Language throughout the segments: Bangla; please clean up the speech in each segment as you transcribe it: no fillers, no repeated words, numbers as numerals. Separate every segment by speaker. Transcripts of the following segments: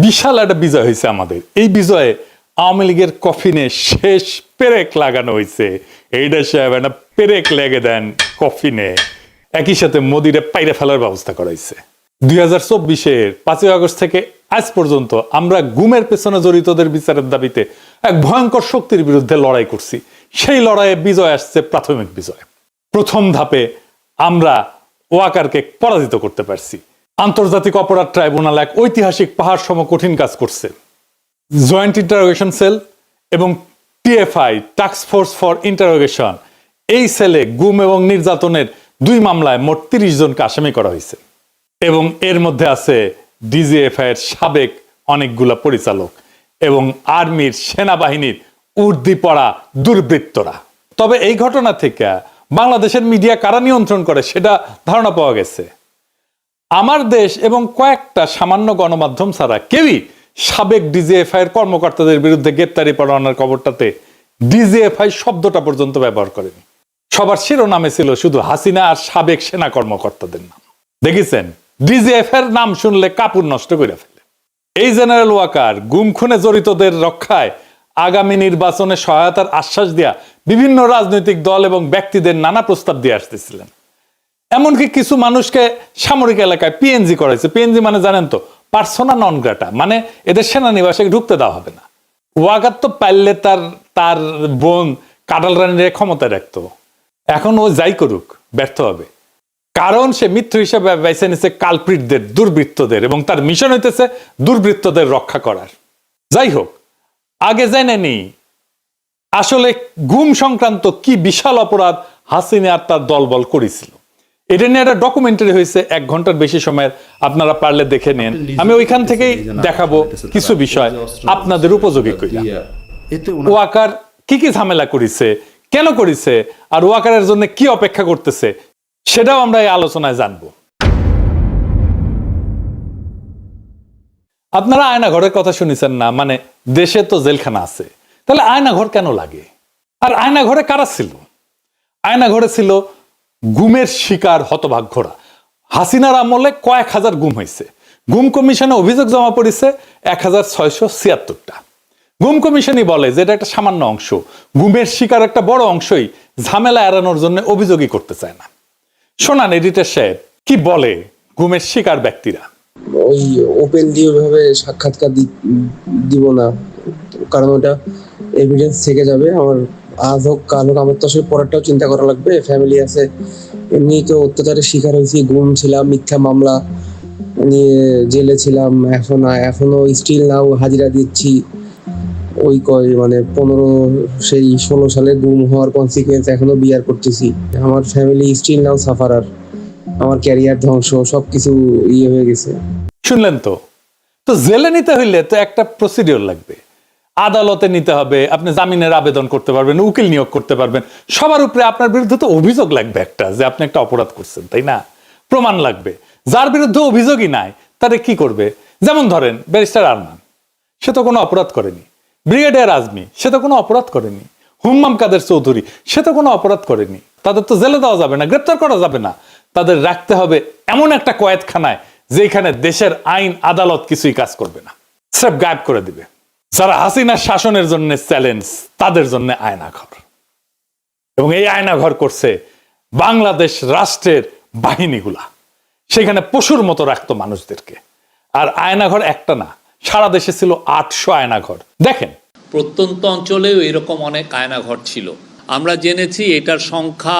Speaker 1: বিশাল একটা বিজয় হয়েছে আমাদের। এই বিজয়ে আওয়ামী লীগের কফিনে শেষ পেরেক লাগানো হয়েছে। এইটা সাহেব একটা পেরেক লেগে দেন কফিনে, একই সাথে মোদিরে পাইরে ফেলার ব্যবস্থা করা হয়েছে। 2024-এর 5ই আগস্ট থেকে আজ পর্যন্ত আমরা গুমের পেছনে জড়িতদের বিচারের দাবিতে এক ভয়ঙ্কর শক্তির বিরুদ্ধে লড়াই করছি। সেই লড়াইয়ে বিজয় আসছে, প্রাথমিক বিজয়। প্রথম ধাপে আমরা ওয়াকারকে পরাজিত করতে পারছি। আন্তর্জাতিক অপরাধ ট্রাইব্যুনাল এক ঐতিহাসিক পাহাড় সম কঠিন কাজ করছে। জয়েন্ট ইন্টারোগেশন সেল এবং TFI task force for interrogation, এই সেলে গুম এবং নির্যাতনের 2 মামলায় মোট 30 জনকে আসামি করা হয়েছে এবং এর মধ্যে আছে ডিজিএফআই এর সাবেক অনেকগুলা পরিচালক এবং আর্মির, সেনাবাহিনীর উর্দি পড়া দুর্বৃত্তরা। তবে এই ঘটনা থেকে বাংলাদেশের মিডিয়া কারা নিয়ন্ত্রণ করে সেটা ধারণা পাওয়া গেছে। আমার দেশ এবং কয়েকটা সামান্য গণমাধ্যম ছাড়া কেউই সাবেক ডিজিএফআই এর কর্মকর্তাদের বিরুদ্ধে গ্রেপ্তারি পরোয়ানার খবরটাতে ডিজিএফআই শব্দটা পর্যন্ত ব্যবহার করেনি। সবার শিরোনামে ছিল শুধু হাসিনা আর সাবেক সেনা কর্মকর্তাদের নাম। দেখেছেন, ডিজিএফআই এর নাম শুনলে কাপড় নষ্ট করে ফেলে। এই জেনারেল ওয়াকার গুম খুনে জড়িতদের রক্ষায় আগামী নির্বাচনে সহায়তার আশ্বাস দেয়া বিভিন্ন রাজনৈতিক দল এবং ব্যক্তিদের নানা প্রস্তাব দিয়ে আসতেছিলেন। এমনকি কিছু মানুষকে সামরিক এলাকায় পিএনজি করাইছে। পিএনজি মানে জানেন তো, পার্সোনা নন গ্রাটা, মানে এদের সেনানিবাসে ঢুকতে দেওয়া হবে না। ওয়াকার তো পারলে তার বোন কাটাল রানীর ক্ষমতায় রাখতো। এখন ও যাই করুক, ব্যর্থ হবে। কারণ সে মিত্র হিসেবে বেছে নিচ্ছে কালপ্রিটদের, দুর্বৃত্তদের, এবং তার মিশন হইতেছে দুর্বৃত্তদের রক্ষা করার। যাই হোক, আগে জেনে নি আসলে গুম সংক্রান্ত কি বিশাল অপরাধ হাসিনা আর তার দলবল করেছিল। এটা নিয়ে একটা ডকুমেন্টারি হয়েছে 1 ঘন্টার বেশি সময়ের, আপনারা পারলে দেখে নেন। আমি ওইখান থেকেই দেখাবো কিছু বিষয় আপনাদের উপযোগী কইরা। ওয়াকার কি কি ঝামেলা করেছে, কেন করেছে, আর ওয়াকারের জন্য কি অপেক্ষা করতেছে সেটাও আমরা এই আলোচনায় জানবো। আপনারা আয়নাঘরের কথা শুনেছেন না? মানে দেশে তো জেলখানা আছে, তাহলে আয়নাঘর কেন লাগে? আর আয়নাঘরে কারা ছিল? আয়নাঘরে ছিল গুমের শিকার হতভাগ্যরা। হাসিনার আমলে কয়েক হাজার গুম হয়েছে। গুম কমিশনে অভিযোগ জমা পড়েছে 1676টা। গুম কমিশনই বলে যে এটা একটা সামান্য অংশ। গুমের শিকার একটা বড় অংশই ঝামেলা এড়ানোর জন্য অভিযোগই করতে চায় না। শোনান এডিটর সাহেব কি বলে গুমের শিকার ব্যক্তিরা।
Speaker 2: ওই ওপেন দিয়ে ওইভাবে সাক্ষাৎকার দিব না, কারণ ওটা এভিডেন্স থেকে যাবে। আমার আজ হোক কাল হোক আমার তো আসলে পরেরটাও চিন্তা করা লাগবে, ফ্যামিলি আছে। এমনি তো অত্যাচারের শিকার হয়েছি, গুম ছিলাম, মিথ্যা মামলা নিয়ে জেলে ছিলাম, এখনো স্টিল নাও হাজিরা দিচ্ছি। ওই মানে 16 সালে গুম হওয়ার কনসিকুয়েন্স এখনো বিয়ার করতেছি। আমার ফ্যামিলি স্টিল নাও সাফারার, আমার ক্যারিয়ার ধ্বংস, সবকিছু হয়ে গেছে।
Speaker 1: শুনলেন তো? তো জেলে নিতে হইলে তো একটা প্রসিডিওর লাগবে, আদালতে নিতে হবে, আপনি জামিনের আবেদন করতে পারবেন, উকিল নিয়োগ করতে পারবেন। সবার উপরে আপনার বিরুদ্ধে তো অভিযোগ লাগবে একটা, যে আপনি একটা অপরাধ করছেন, তাই না? প্রমাণ লাগবে। যার বিরুদ্ধে অভিযোগই নাই তারে কি করবে? যেমন ধরেন ব্যারিস্টার আরমান, সে তো কোনো অপরাধ করেনি। ব্রিগেডিয়ার আজমি, সে তো কোনো অপরাধ করেনি। হুম্মাম কাদের চৌধুরী, সে তো কোনো অপরাধ করেনি। তাদের তো জেলে দেওয়া যাবে না, গ্রেপ্তার করা যাবে না। তাদের রাখতে হবে এমন একটা কয়েদখানায় যেখানে দেশের আইন আদালত কিছুই কাজ করবে না, সব গায়েব করে দিবে। যারা হাসিনার শাসনের জন্য চ্যালেঞ্জ, তাদের জন্য আয়নাঘর। এবং এই আয়নাঘর করছে বাংলাদেশ রাষ্ট্রের বাহিনীগুলা। সেখানে পশুর মতো রাখতো মানুষদেরকে। আর আয়নাঘর একটা না, সারা দেশে ছিল 800 আয়নাঘর। দেখেন,
Speaker 3: প্রত্যন্ত অঞ্চলেও এরকম অনেক আয়নাঘর ছিল। আমরা জেনেছি এটার সংখ্যা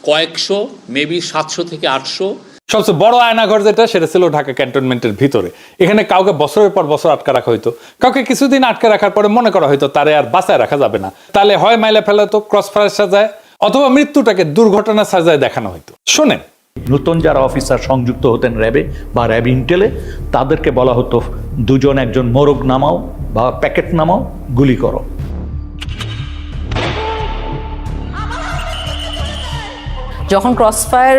Speaker 3: কয়েকশো, মেবি 700 থেকে 800।
Speaker 1: সবচেয়ে বড় আয়নাঘর যেটা, সেটা ছিল ঢাকা ক্যান্টনমেন্টের ভিতরে। এখানে কাউকে বছরের পর বছর আটকে রাখা হইতো। কাউকে কিছুদিন আটকে রাখার পরে মনে করা হইতো তারে আর বাঁচায় রাখা যাবে না, তাহলে হয় মাইলে ফেলা হতো, ক্রস ফায়ার সাজায়, অথবা মৃত্যুটাকে দুর্ঘটনা সাজায় দেখানো হইতো। শোনেন,
Speaker 4: নতুন যারা অফিসার সংযুক্ত হতেন র্যাবে বা র্যাব ইন্টেলে, তাদেরকে বলা হতো 2-1 মোরগ নামাও বা প্যাকেট নামাও, গুলি করো।
Speaker 5: যখন ক্রসফায়ার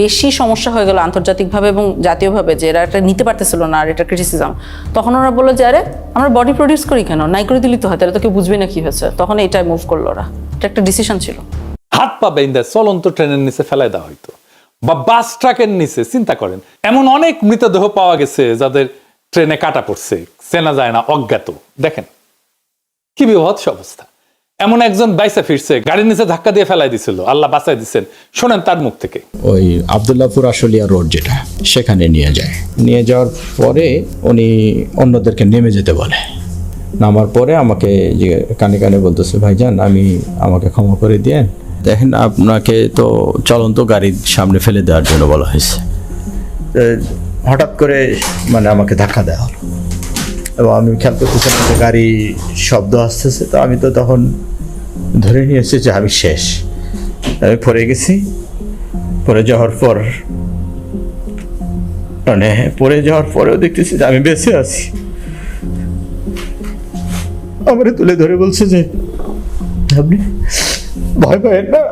Speaker 5: বেশি সমস্যা হয়ে গেল আন্তর্জাতিকভাবে এবং জাতীয়ভাবে, যে এরা এটা নিতে পারতেছিল না আর এটা ক্রিটিসিজম, তখন ওরা বললো যে আরে আমরা বডি প্রডিউস করি কেন, নাই করে দিলি তো হয়, তাহলে তো কেউ বুঝবে না কি হয়েছে। তখন এটাই মুভ করলো ওরা। এটা একটা ডিসিশন ছিল।
Speaker 1: হাত পা বেঁধে চলন্ত ট্রেনের নিচে ফেলাই দেওয়া হইতো, বা বাস ট্রাকের নিচে। চিন্তা করেন, এমন অনেক মৃতদেহ পাওয়া গেছে যাদের ট্রেনে কাটা পড়ছে, চেনা যায় না, অজ্ঞাত। দেখেন কি বিভৎস অবস্থা। এমন একজন বাইসা ফিরছে, গাড়ির নিচে ধাক্কা দিয়ে ফেলাই দিছিল, আল্লাহ বাঁচাই দিচ্ছেন। শোনেন তার মুখ থেকে।
Speaker 6: ওই আবদুল্লাহপুর আশুলিয়া রোড যেটা, সেখানে নিয়ে যায়। নিয়ে যাওয়ার পরে উনি অন্যদেরকে নেমে যেতে বলে। নামার পরে আমাকে যে কানে কানে বলতেছে, ভাইজান আমাকে ক্ষমা করে দিয়েন, দেখেন আপনাকে তো চলন্ত গাড়ির সামনে ফেলে দেওয়ার জন্য বলা হয়েছে। হঠাৎ করে মানে আমাকে ধাক্কা দেওয়া হলো এবং আমি খেয়াল করতেছিলাম যে গাড়ি শব্দ আসতেছে, তো আমি তো তখন ধরে নিয়েছি যে আমি শেষ, আমি পড়ে গেছি। পড়ে যাওয়ার পর মানে পড়ে যাওয়ার পরেও দেখতেছি যে আমি বেঁচে আছি। আমারে তুলে ধরে বলছে যে আপনি ভয় পাবেন না,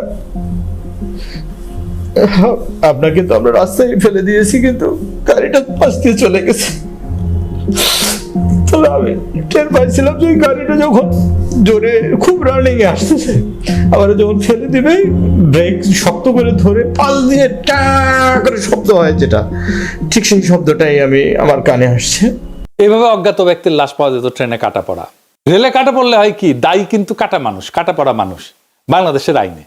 Speaker 6: আপনাকে তো আমরা রাস্তায় ফেলে দিয়েছি, কিন্তু গাড়িটা পাশ দিয়ে চলে গেছে। তাহলে আমি টের পাইছিলাম যে গাড়িটা যখন জোরে খুব রানিং এ আসতেছে, আবার যখন ফেলে দিবে ব্রেক শক্ত করে ধরে পাশ দিয়ে টা করে শব্দ হয়, যেটা ঠিক সেই শব্দটাই আমার কানে আসছে।
Speaker 1: এইভাবে অজ্ঞাত ব্যক্তির লাশ পাওয়া যেত ট্রেনে কাটা পড়া। রেলে কাটা পড়লে হয় কি, দায়ী কিন্তু কাটা মানুষ, কাটা পড়া মানুষ। বাংলাদেশের আইনে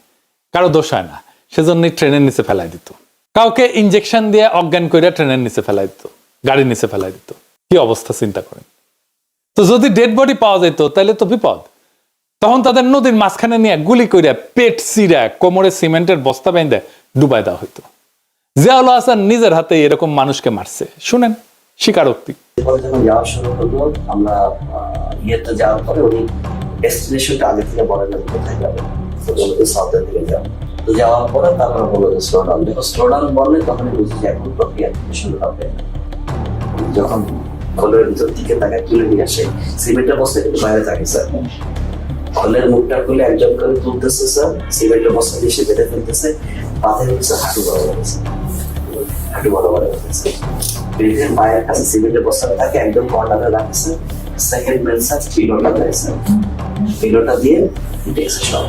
Speaker 1: কারো দোষ হয় না, সেজন্যই ট্রেনের নিচে ফেলাই দিত। কাউকে ইনজেকশন দিয়ে অজ্ঞান করে ট্রেনের নিচে ফেলাই দিত, গাড়ির নিচে ফেলাই দিত। কি অবস্থা চিন্তা করেন। তো যদি ডেড বডি পাওয়া যেত তাহলে তো বিপদ। তখন তাদের নদীর মাঝখানে নিয়ে গুলি করে পেট চিরা কোমরে সিমেন্টের বস্তা বেঁধে ডুবাই দেওয়া হইতো। জিয়াউল হাসান নিজের হাতে এরকম মানুষকে মারছে। শুনেন স্বীকারোক্তি।
Speaker 7: যখন যাওয়া শুরু হলো, আমরা ইয়েতে যাওয়ার পরে উনি ডেস্টিনেশনটা আগে থেকে বলেন না কোথায় যাবে, তো বলতে সাউথের দিকে যাবো। তো যাওয়ার পরে তারপরে বললো যে স্লো ডাউন। যখন স্লো ডাউন বললে তখনই বুঝি যে এখন প্রক্রিয়া শুরু হবে। যখন কলের ভিতর দিকে তাকে তুলে নিয়ে আসে, সিমেন্টের বস্তা কিন্তু বাইরে থাকে স্যার। কলের মুখটা খুলে একজন করে তুলতেছে স্যার, সিমেন্টের বস্তা দিয়ে সে বেঁধে ফেলতেছে, পাথে হচ্ছে হাঁটু বড় হয়েছে, হাঁটু বড় বড় হয়েছে। বেঁধে পায়ের কাছে সিমেন্টের বস্তাটা থাকে, একদম কর্নারে রাখছে। সেকেন্ড মেন স্যার পিলোটা দিয়েছে, পিলোটা দিয়ে দেখছে সব।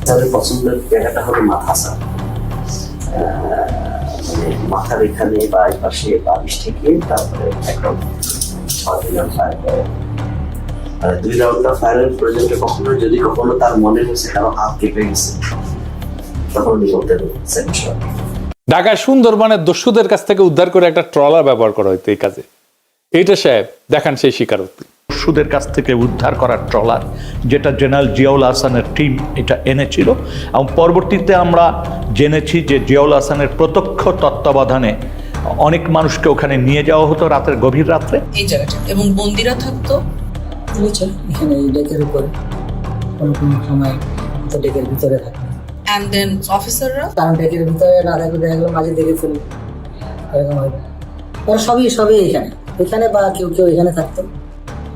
Speaker 7: তাদের পছন্দের জায়গাটা হলো মাথা স্যার, মানে মাথার এখানে বা এই পাশে বালিশ থেকে তারপরে একদম 6 রাউন্ড ফায়ার করে। 2 রাউন্ডটা ফায়ারের পর্যন্ত কখনো তার মনে হয়েছে কারো হাত কেঁপে গেছে, তখন উনি বলতে পারছেন।
Speaker 1: ঢাকায় সুন্দরবনের দস্যুদের কাছ থেকে উদ্ধার করে একটা ট্রলার ব্যবহার করা হইতো এই কাজে। এইটা সাহেব দেখান সেই স্বীকারোক্তি।
Speaker 4: দস্যুদের কাছ থেকে উদ্ধার করার ট্রলার, যেটা জেনারেল জিয়াউল হাসানের টিম এটা এনেছিল, এবং পরবর্তীতে আমরা জেনেছি যে জিয়াউল হাসানের প্রত্যক্ষ তত্ত্বাবধানে অনেক মানুষকে ওখানে নিয়ে যাওয়া হতো রাতের গভীর রাত্রে।
Speaker 5: এই জায়গাটা এবং বন্দিরা থাকতো
Speaker 8: বুঝছেন, এখানে এই ডেকের উপরে কোনো সময় তো ডেকের ভিতরে থাকে,
Speaker 5: অ্যান্ড দেন অফিসাররা
Speaker 8: কারণ ডেকের ভিতরে না থাকলে দেখা গেলো মাঝে দেখে ফেলি, এরকম হয়। ওরা সবই এখানে বা কেউ এখানে থাকতো,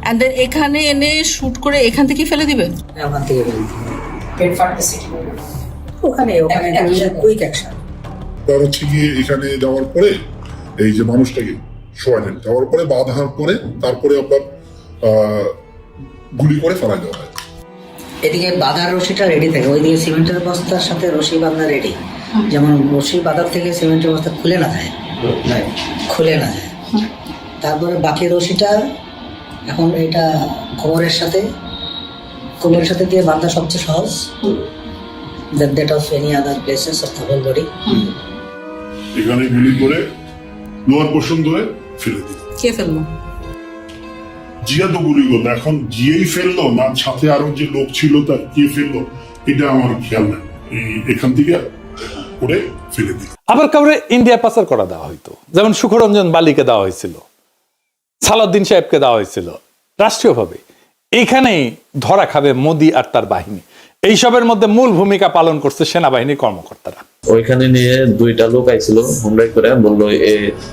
Speaker 5: অ্যান্ড দেন এখানে এনে শুট করে এখান থেকে ফেলে দিবে।
Speaker 8: ওখান থেকে ফেলি পেট ফাটতে সিটি ওখানে কুইক অ্যাকশন।
Speaker 9: হচ্ছে গিয়ে এখানে যাওয়ার পরে এই যে মানুষটাকে শোয়ালেন, যাওয়ার পরে বাঁধার পরে তারপরে আপনার গুলি করে ফেলা দেওয়া হয়।
Speaker 8: এদিকে বাঁধার রশিটা রেডি থাকে, ওইদিকে সিমেন্টের বস্তার সাথে রশি বাঁধা রেডি, যেমন রশি বাঁধার থেকে সিমেন্টের বস্তা খুলে না যায়। তারপরে বাকি রশিটা এখন এটা কোমরের সাথে দিয়ে বাঁধা সবচেয়ে সহজ, that of any other places of the whole body.
Speaker 9: এখানে গুলি করে লোয়ার পোর্শন ধরে ফেলে দিল।
Speaker 5: কে ফেললো?
Speaker 9: জিয়া তো গুলি করলো, এখন জিয়েই ফেললো না সাথে আরো যে লোক ছিল তার কে ফেললো এটা আমার খেয়াল নাই। এখান থেকে করে ফেলে দিল।
Speaker 1: আবার কাউরে ইন্ডিয়া পাচার করা দেওয়া হইতো, যেমন সুখরঞ্জন বালিকে দেওয়া হয়েছিল, সালাউদ্দিন সাহেবকে দেওয়া হয়েছিল রাষ্ট্রীয়ভাবে। এইখানেই ধরা খাবে মোদি আর তার বাহিনী। এইসবের মধ্যে মূল ভূমিকা পালন করছে সেনাবাহিনীর কর্মকর্তারা।
Speaker 10: ওইখানে নিয়ে 2টা লোক আইছিল হুমড়াই করে, বললো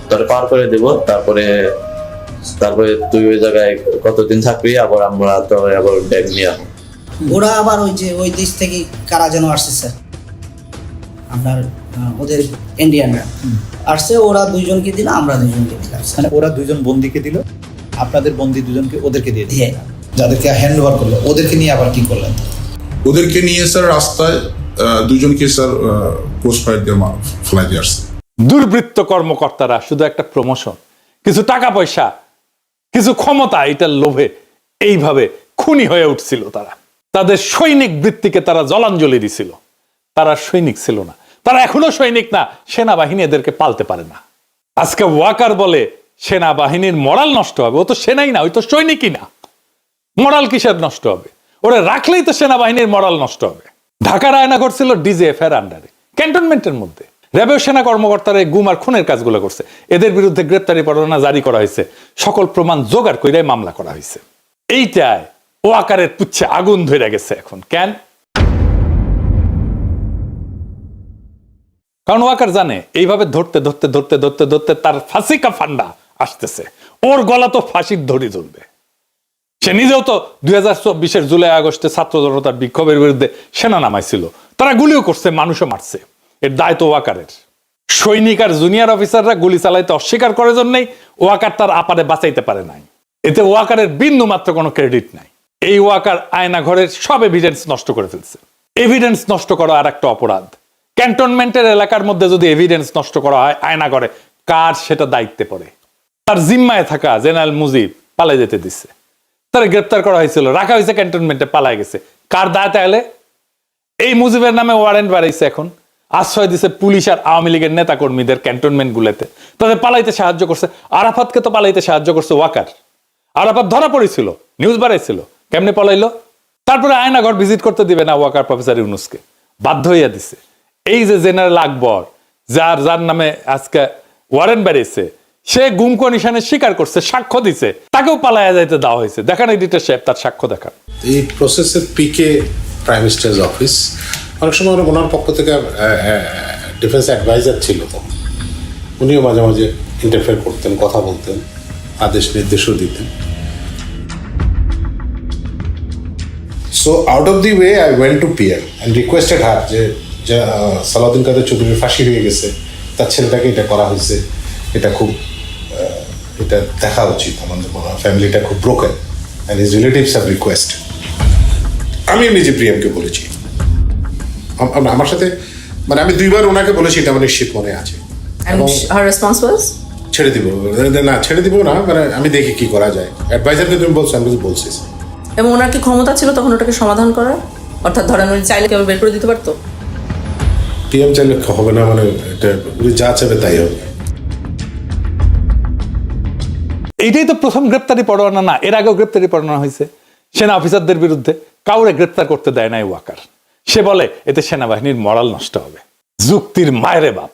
Speaker 10: তোরে পার করে দেব, তারপরে তুই ওই জায়গায় কতদিন থাকবি, আবার আমরা তো আবার ব্যাগ নিয়ে আসবো।
Speaker 8: ওরা আবার ওই দেশ থেকে কারা যেন আসছে স্যার, আপনার ওদের ইন্ডিয়ানরা আসছে, ওরা 2জনকে দিল, আমরা 2জনকে দিলাম।
Speaker 11: মানে ওরা 2জন বন্দীকে দিল, আপনাদের বন্দী 2জনকে ওদেরকে দিয়ে দিল, যাদেরকে হ্যান্ড ওভার করলো ওদেরকে নিয়ে আবার কি করলেন?
Speaker 9: ওদেরকে নিয়ে স্যার রাস্তায় 2জনকে স্যার পোস্ট ফায়ার দিয়ে ফেলাই দিয়ে আসছে।
Speaker 1: দুর্বৃত্ত কর্মকর্তারা শুধু একটা প্রমোশন, কিছু টাকা পয়সা কিছু ক্ষমতা, এটার লোভে এইভাবে খুনি হয়ে উঠছিল তারা। তাদের সৈনিক বৃত্তিকে তারা জলাঞ্জলি দিছিল। তারা সৈনিক ছিল না, তারা এখনো সৈনিক না। সেনাবাহিনী এদেরকে পালতে পারে না। আজকে ওয়াকার বলে সেনাবাহিনীর মরাল নষ্ট হবে। ও তো সেনাই না, ওই তো সৈনিকই না। মরাল কিসের নষ্ট হবে? ওরা রাখলেই তো সেনাবাহিনীর মরাল নষ্ট হবে। ঢাকার আয়নাঘর ছিল ডিজিএফ এর আন্ডারে, ক্যান্টনমেন্টের মধ্যে। র্যাবের সেনা কর্মকর্তারা এই গুম আর খুনের কাজগুলো করছে। এদের বিরুদ্ধে গ্রেপ্তারি পরোয়ানা জারি করা হয়েছে, সকল প্রমাণ জোগাড় করে মামলা করা হয়েছে। এইটায় ওয়াকারের পুচ্ছে আগুন ধরে গেছে এখন। কেন? কারণ ওয়াকার জানে এইভাবে ধরতে ধরতে ধরতে ধরতে ধরতে তার ফাঁসি কা ফান্ডা আসতেছে। ওর গলা তো ফাঁসির ধরি চলবে। সে নিজেও তো 2024 জুলাই আগস্টে ছাত্র জনতার বিক্ষোভের বিরুদ্ধে সেনা নামাইছিল। তারা গুলিও করছে, মানুষও মারছে। এর দায় তো ওয়াকারের। সৈনিক আর জুনিয়র অফিসাররা গুলি চালাইতে অস্বীকার করার জন্যই ওয়াকার তার আপারে বাঁচাইতে পারে নাই। এতে ওয়াকারের বিন্দু মাত্র কোনো ক্রেডিট নাই। এই ওয়াকার আয়না ঘরের সব এভিডেন্স নষ্ট করে ফেলছে। এভিডেন্স নষ্ট করা আর একটা অপরাধ। ক্যান্টনমেন্টের এলাকার মধ্যে যদি এভিডেন্স নষ্ট করা হয় আয়না ঘরে, কার সেটা দায়িত্বে পড়ে? তার জিম্মায় থাকা জেনারেল মুজিব পালাই যেতে দিচ্ছে। তারা গ্রেপ্তার করা হয়েছিল, রাখা হয়েছে ক্যান্টনমেন্টে, পালায় গেছে। কার দায় তাহলে? এই মুজিবের নামে ওয়ারেন্ট বাড়াইছে, এখন আশ্রয় দিছে পুলিশ আর আওয়ামী লীগের নেতা কর্মীদের ক্যান্টনমেন্ট গুলোতে। তাদের পালাইতে সাহায্য করছে। আরাফাতকে তো পালাইতে সাহায্য করছে ওয়াকার। আরাফাত ধরা পড়েছিল, নিউজ বাড়াইছিল, কেমনে পলাইলো? তারপরে আয়নাঘর ভিজিট করতে দিবে না ওয়াকার প্রফেসর ইউনুসকে, বাধ্য হইয়া দিছে। এই যে জেনারেল আকবর, যার নামে আজকে ওয়ারেন্ট বাড়িয়েছে, সে গুম কমিশনে স্বীকার করছে, সাক্ষ্য দিছে, তাকেও পালাইয়া যাইতে দেওয়া হয়েছে। দেখান এডিটর সাহেব তার সাক্ষ্য দেখান।
Speaker 12: এই প্রসেসের পিকে প্রাইম মিনিস্টার্স অফিস, অনেক সময় ওনার পক্ষ থেকে ডিফেন্স অ্যাডভাইজার ছিল, তো উনিও মাঝে মাঝে ইন্টারফেয়ার করতেন, কথা বলতেন, আদেশ নির্দেশও দিতেন। So out of the way I went to PM and requested হার যে সালাউদ্দিন কাদের চৌধুরীর ফাঁসি হয়ে গেছে, তার ছেলেটাকে এটা করা হয়েছে, এটা খুব এটা দেখা উচিত, আমাদের মনে হয় ফ্যামিলিটা খুব broken and his relatives have request. আমি নিজে প্রিয়ামকে বলেছি, আমার সাথে মানে আমি 2বার ওনাকে বলেছি, এটা আমার নিশ্চিত মনে আছে। ছেড়ে দিব না, ছেড়ে দিব না, মানে আমি দেখি কি করা যায়। অ্যাডভাইজারকে তুমি বলছো, আমি কিছু বলছি।
Speaker 5: এবং ওনার কি ক্ষমতা ছিল তখন ওটাকে সমাধান করার? অর্থাৎ ধরেন উনি চাইলে কেউ বের করে দিতে পারতো?
Speaker 12: পিএম চাইলে হবে না, মানে এটা উনি যা চাইবে তাই হবে।
Speaker 1: এইটাই তো প্রথম গ্রেপ্তারি পরোয়ানা না, এর আগেও গ্রেপ্তারি পরোয়ানা হয়েছে সেনা অফিসারদের বিরুদ্ধে। কাউরে গ্রেপ্তার করতে দেয় নাই ওয়াকার। সে বলে এতে সেনাবাহিনীর মরাল নষ্ট হবে। যুক্তির মায়েরে বাপ।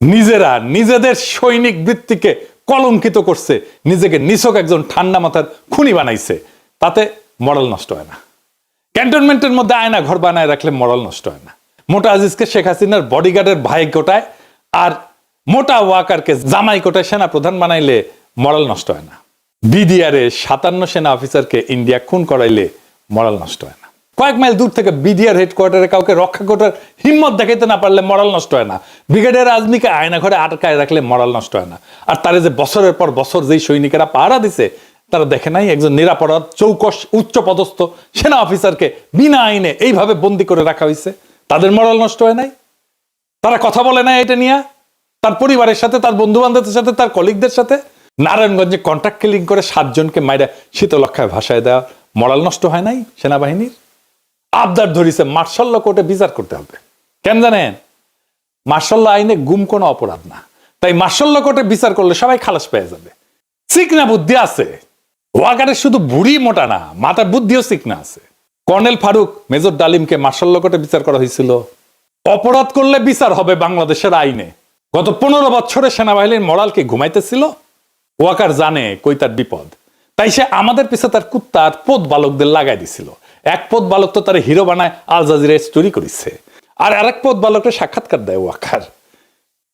Speaker 1: নিজেরা নিজেদের সৈনিক বৃত্তিকে কলঙ্কিত করছে, নিজেকে নিছক একজন ঠান্ডা মাথার খুনি বানাইছে, তাতে মরাল নষ্ট হয় না। ক্যান্টনমেন্টের মধ্যে আয়না ঘর বানায় রাখলে মরাল নষ্ট হয় না। মোটা আজিজকে শেখ হাসিনার বডিগার্ডের ভাই কোটায় আর মোটা ওয়াকারকে জামাই কোটায় সেনা প্রধান বানাইলে মরাল নষ্ট হয় না। বিডিআরে 57 সেনা অফিসারকে ইন্ডিয়া খুন করাইলে মরাল নষ্ট হয় না। কয়েক মাইল দূর থেকে বিডিআর হেডকোয়ার্টারে কাউকে রক্ষা করার হিম্মত দেখাইতে না পারলে মরাল নষ্ট হয় না। ব্রিগেডিয়ার আজমিকে আয়না ঘরে আটকায় রাখলে মরাল নষ্ট হয় না। আর তারে যে বছরের পর বছর যেই সৈনিকেরা পাহারা দিছে, তারা দেখে নাই একজন নিরাপরাধ চৌকস উচ্চ পদস্থ সেনা অফিসারকে বিনা আইনে এইভাবে বন্দী করে রাখা হয়েছে, তাদের মরাল নষ্ট হয় নাই? তারা কথা বলে না এটা নিয়ে তার পরিবারের সাথে, তার বন্ধু বান্ধবদের সাথে, তার কলিগদের সাথে? নারায়ণগঞ্জে কন্ট্রাক্ট কিলিং করে 7 জনকে মাইরা শীতলক্ষায় ভাসায় দেওয়া মরাল নষ্ট হয় নাই সেনাবাহিনীর? আবদার ধরিছে মার্শাল ল কোর্টে বিচার করতে হবে। কেন জানেন? মার্শাল ল আইনে গুম কোনো অপরাধ না, তাই মার্শাল ল কোর্টে বিচার করলে সবাই খালাস পেয়ে যাবে। চিকনা বুদ্ধি আছে ওয়াকারের, শুধু বুড়ি মোটা না, মাথার বুদ্ধিও চিকনা আছে। কর্নেল ফারুক, মেজর ডালিমকে মার্শাল ল কোর্টে বিচার করা হয়েছিল। অপরাধ করলে বিচার হবে বাংলাদেশের আইনে। গত 15 বছরে সেনাবাহিনীর মরালকে ঘুমাইতেছিল। ওয়াকার জানে কই তার বিপদ, তাই সে আমাদের পিছে তার কুত্তা আর পোত বালকদের লাগাই দিছিল। এক পোত বালক তো তার হিরো বানায় আল জাজিরায় স্টোরি করেছে, আর আরেক পোত বালকের সাক্ষাৎকার দেয় ওয়াকার।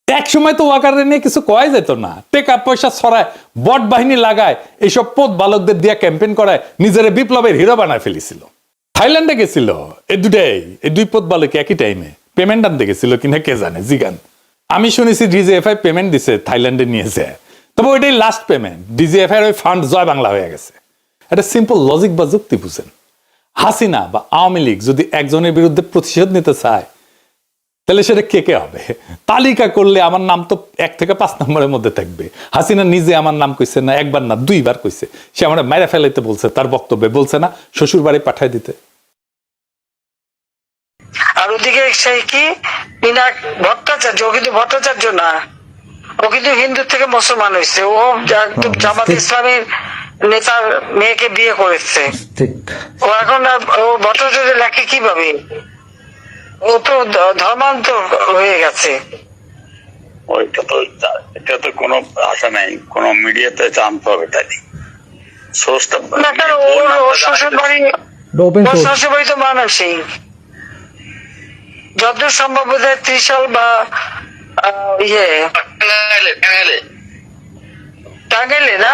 Speaker 1: এক সময় তো ওয়াকারের নিয়ে কিছু কয়া যেত না, টাকা পয়সা ছড়ায়, বট বাহিনী লাগায়, এইসব পোত বালকদের দিয়া ক্যাম্পেইন করায় নিজের বিপ্লবের হিরো বানায় ফেলেছিল। থাইল্যান্ডে গেছিল এই দুই পোত বালক একই টাইমে। পেমেন্ট আনতে গেছিল কিনা কে জানে, জিগান। আমি শুনেছি ডিজিএফআই পেমেন্ট দিছে, থাইল্যান্ডে নিয়েছে, তবে ওইটাই লাস্ট পেমেন্ট। ডিজিএফআই ওই ফান্ড জয় বাংলা হয়ে গেছে। একটা সিম্পল লজিক বা যুক্তি বুঝেন। হাসিনা বা আওয়ামী লীগ যদি একজনের বিরুদ্ধে প্রতিশোধ নিতে চায়, তাহলে সেটা কে কে হবে? তালিকা করলে আমার নাম তো 1 থেকে 5 নম্বরের মধ্যে থাকবে। হাসিনা নিজে আমার নাম কইছে না, একবার না 2বার কইছে। সে আমার মাইরা ফেলাইতে বলছে, তার বক্তব্যে বলছে না শ্বশুর বাড়ি পাঠায় দিতে।
Speaker 8: আর ওদিকে সেই কি পিনাক ভট্টাচার্য, ও কিন্তু ভট্টাচার্য না, ও কিন্তু হিন্দু থেকে মুসলমান হয়েছে। ও একদম জামাত ইসলামের নেতার মেয়েকে বিয়ে করেছে। ও এখন ও ভট্টাচার্য লেখে কিভাবে? ও তো ধর্মান্তর হয়ে গেছে।
Speaker 13: এটা তো কোনো আশা নাই, কোনো মিডিয়াতে জানতে হবে তাই সোর্সটা
Speaker 8: না কেন, ওর শ্বশুর বাড়ি তো মানুষই যতদূর সম্ভব বোধহয় ত্রিশাল বা টাঙ্গাইলে না,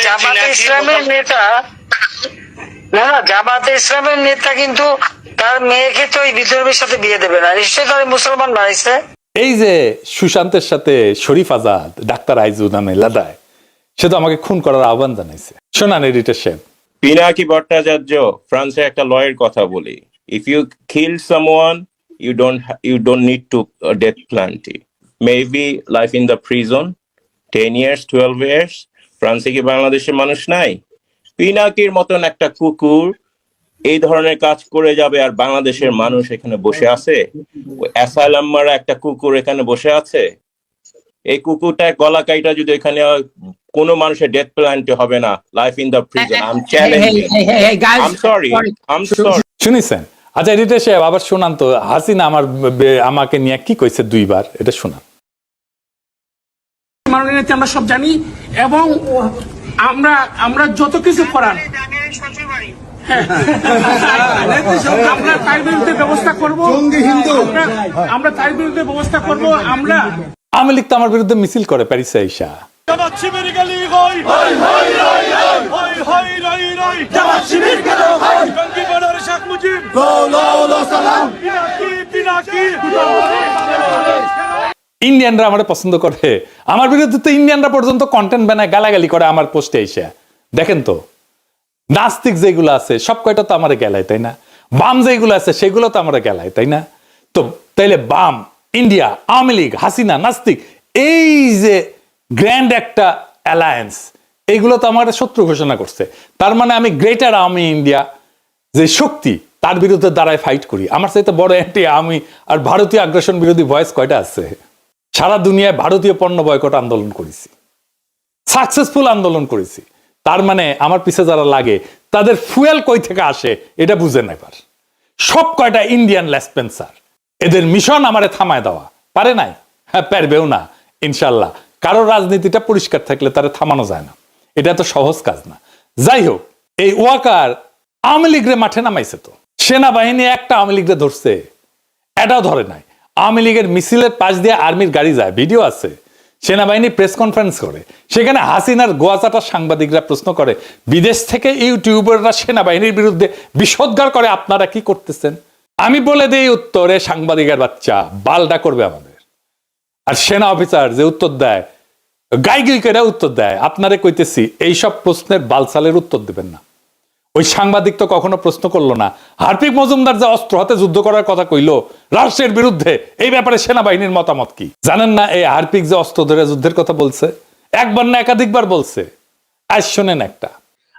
Speaker 8: জামাতে ইসলামের নেতা না, জামাতে ইসলামের নেতা কিন্তু তার মেয়েকে তো এই বিধর্মীর সাথে বিয়ে দেবে না, নিশ্চয়ই তার মুসলমান বানাইছে।
Speaker 1: এই যে সুশান্তের সাথে শরীফ আজাদ, ডাক্তার আইজু নামে লাদায়, সে তো আমাকে খুন করার আহ্বান জানাইছে। শোনান এডিটর সাহেব।
Speaker 14: পিনাকি ভট্টাচার্য ফ্রান্সের একটা লয়ের কথা বলি, if you kill someone you don't need to death penalty, maybe life in the prison 10 years 12 years। ফ্রান্সে কি বাংলাদেশের মানুষ নাই? পিনাকির মতন একটা কুকুর এই ধরনের কাজ করে যাবে আর বাংলাদেশের মানুষ এখানে বসে আছে? অ্যাসাইলাম মারা একটা কুকুর এখানে বসে আছে। এই কুকুরটা গলা কাইটা যদি এখানে কোনো মানুষের ডেথ পেনাল্টি হবে না, life in the prison. I am challenging, I am sorry.
Speaker 1: শুনিছেন? আচ্ছা এডিটর সাহেব আবার শোনান তো, হাসিনা আমাকে নিয়ে কি কইছে 2বার, এটা শোনান।
Speaker 15: আমরা সব জানি এবং আমরা যত কিছু করার আমরা তার বিরুদ্ধে ব্যবস্থা করবো, আমরা তার বিরুদ্ধে ব্যবস্থা করবো। আমরা
Speaker 1: আওয়ামী লীগ তো আমার বিরুদ্ধে মিছিল করে প্যারিসে আইসা। ইন্ডিয়ানরা আমার পছন্দ করে, আমার বিরুদ্ধে তো ইন্ডিয়ানরা পর্যন্ত কন্টেন্ট বানায় গালাগালি করে আমার পোস্টে এসে। দেখেন তো, নাস্তিক যেগুলো আছে সব কয়টা তো আমার গেলায়, তাই না? বাম যেগুলো আছে সেগুলো তো আমার গেলায়, তাই না? তো তাইলে বাম, ইন্ডিয়া, আওয়ামী লীগ, হাসিনা, নাস্তিক, এই যে গ্র্যান্ড একটা অ্যালায়েন্স, এইগুলো তো আমার শত্রু ঘোষণা করছে। তার মানে আমি গ্রেটার আওয়ামী ইন্ডিয়া যে শক্তি, তার বিরুদ্ধে দাঁড়ায় ফাইট করি। আমার চাইতে বড় অ্যান্টি আওয়ামী আর ভারতীয় আগ্রাসন বিরোধী ভয়েস কয়টা আছে? সারা দুনিয়ায় ভারতীয় পণ্য বয়কট আন্দোলন করেছি, সাকসেসফুল আন্দোলন করেছি। তার মানে আমার পিছে যারা লাগে তাদের ফুয়েল কই থেকে আসে এটা বুঝে নেবার। সব কয়টা ইন্ডিয়ান লেসপেন্সার, এদের মিশন আমারে থামায় দেওয়া, পারে নাই, হ্যাঁ পারবেও না ইনশাল্লাহ। কারো রাজনীতিটা পরিষ্কার থাকলে তারা থামানো যায় না, এটা তো সহজ কাজ না। যাই হোক, এই ওয়াকার আওয়ামী লীগরে মাঠে নামাইছে, তো সেনাবাহিনী একটা আওয়ামী লীগরে ধরছে, এটাও ধরে নাই। আওয়ামী লীগের মিছিলের পাশ দিয়ে আর্মির গাড়ি যায়, ভিডিও আছে। সেনাবাহিনী প্রেস কনফারেন্স করে, সেখানে হাসিনার গোয়াচাটা সাংবাদিকরা প্রশ্ন করে, বিদেশ থেকে ইউটিউবাররা সেনাবাহিনীর বিরুদ্ধে বিষোদ্গার করে, আপনারা কি করতেছেন? আমি বলে দেই উত্তরে, সাংবাদিকের বাচ্চা বালটা করবে আমাদের। আর সেনা অফিসার যে উত্তর দেয়, গাইগিলকেরা উত্তর দেয়, আপনারে কইতেছি এইসব প্রশ্নের বালসালের উত্তর দেবেন না। ওই সাংবাদিক তো কখনো প্রশ্ন করলো না হার্পিক মজুমদার যে অস্ত্র হাতে যুদ্ধ করার কথা কইলো রাষ্ট্রের বিরুদ্ধে, এই ব্যাপারে সেনাবাহিনীর মতামত কি জানেন না? এই হার্পিক যে অস্ত্র ধরে যুদ্ধের কথা বলছে, একবার না একাধিকবার বলছে। আজ শোনেন একটা।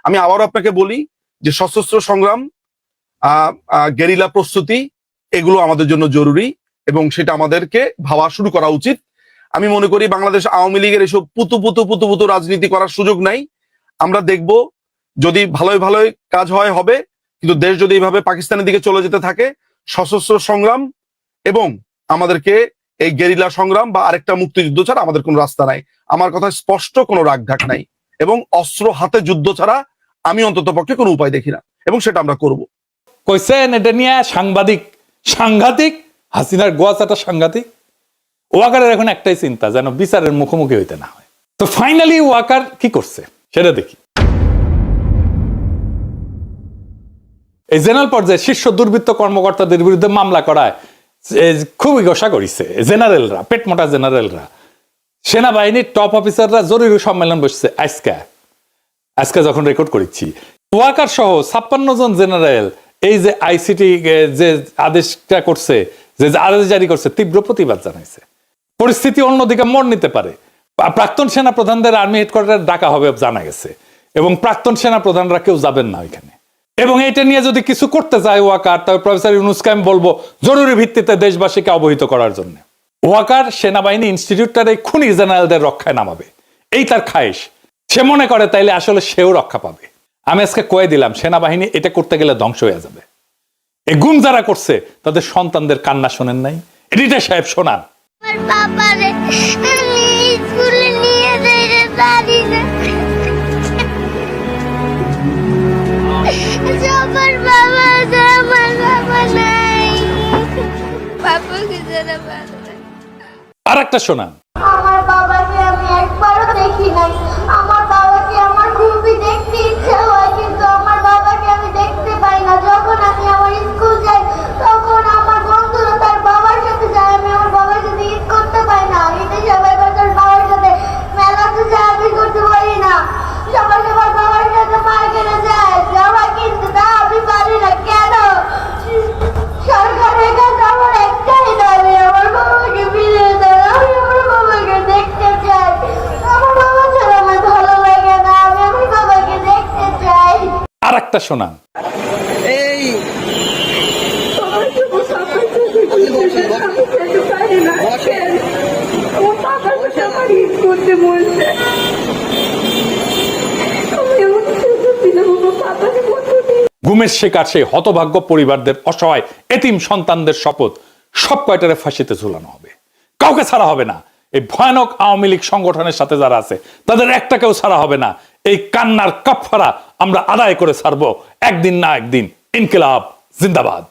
Speaker 16: আমি আবারও আপনাকে বলি যে সশস্ত্র সংগ্রাম, গেরিলা প্রস্তুতি, এগুলো আমাদের জন্য জরুরি এবং সেটা আমাদেরকে ভাবা শুরু করা উচিত। আমি মনে করি বাংলাদেশ আওয়ামী লীগের এসব পুতু রাজনীতি করার সুযোগ নাই। আমরা দেখব যদি ভালোই ভালোই কাজ হয় হবে, কিন্তু দেশ যদি এইভাবে পাকিস্তানের দিকে চলে যেতে থাকে, সশস্ত্র সংগ্রাম এবং আমাদেরকে এই গেরিলা সংগ্রাম বা আরেকটা মুক্তিযুদ্ধ ছাড়া আমাদের কোনো রাস্তা নাই। আমার কথা স্পষ্ট, কোনো রাগঢাক নাই এবং অস্ত্র হাতে যুদ্ধ ছাড়া আমি অন্তত পক্ষে কোনো উপায় দেখি না, এবং সেটা আমরা করব।
Speaker 1: কইছেন এটা নিয়ে সাংঘাতিক হাসিনার গোয়াচাটা সাংঘাতিক। ওয়াকারের এখন একটাই চিন্তা, যেন বিচারের মুখোমুখি হইতে না হয়। তো ফাইনালি ওয়াকার কি করছে সেটা দেখি। এই জেনারেল পর্যায়ে শীর্ষ দুর্বৃত্ত কর্মকর্তাদের বিরুদ্ধে মামলা করায় খুবই গোসা করিছে জেনারেলরা, পেটমোটা জেনারেলরা। সেনাবাহিনীর টপ অফিসাররা জরুরি সম্মেলন বসছে আজকে যখন রেকর্ড করেছি। ওয়াকার সহ 56 জন জেনারেল এই যে আইসিটি যে আদেশটা করছে, যে আদেশ জারি করছে, তীব্র প্রতিবাদ জানাইছে। পরিস্থিতি অন্যদিকে মোড় নিতে পারে। প্রাক্তন সেনা প্রধানদের আর্মি হেডকোয়ার্টারে ডাকা হবে জানা গেছে, এবং প্রাক্তন সেনা প্রধানরা কেউ যাবেন না ওইখানে। এবং এটা নিয়ে যদি কিছু করতে চায় ওয়াকার, তবে প্রফেসর ইউনূসকে আমি বলবো জরুরি ভিত্তিতে দেশবাসীকে অবহিত করার জন্য। ওয়াকার সেনাবাহিনী ইনস্টিটিউটটার এই খুনি জেনারেলদের রক্ষায় নামাবে, এই তার খায়েশ। সে মনে করে তাইলে আসলে সেও রক্ষা পাবে। আমি আজকে কয়ে দিলাম, সেনাবাহিনী এটা করতে গেলে ধ্বংস হয়ে যাবে। এই গুম যারা করছে তাদের সন্তানদের কান্না শোনেন নাই? এডিটর সাহেব শোনান। আর একটা শোনান।
Speaker 17: আমার বাবাকে আমি একবারও দেখি নাই। আমার বাবাকে আমার খুবই দেখতে ইচ্ছা হয়, কিন্তু আমার বাবাকে আমি দেখতে পাই না। যখন আমি আমার স্কুল যাই তখন আমার বন্ধুরা তার বাবার সাথে যায়, আমি আমার বাবার সাথে ঈদ করতে পাই না। ঈদে সবাই তার বাবার সাথে মেলাতে যায়, আমি করতে পারি না। সবাই সবার বাবার সাথে মার্কেটে যায়, জামা কিনতে, তা আমি পারি না। কেন? সরকারের কাছে আমার একটাই দাবি, আমার বাবাকে ফিরিয়ে দেয়। আমি আমার বাবাকে দেখতে চাই। আমার বাবা ছাড়া আমার ভালো লাগে না, আমি আমার বাবাকে দেখতে চাই।
Speaker 1: আর একটা শোনান। গুমের শিকার সেই হতভাগ্য পরিবারদের অসহায় এতিম সন্তানদের শপথ, সব কয়টারে ফাঁসিতে ঝুলানো হবে, কাউকে ছাড়া হবে না। এই ভয়ানক আওয়ামী লীগ সংগঠনের সাথে যারা আছে তাদের একটাকেও ছাড়া হবে না। এই কান্নার কাফারা আমরা আদায় করে ছাড়বো একদিন না একদিন। ইনকিলাব জিন্দাবাদ।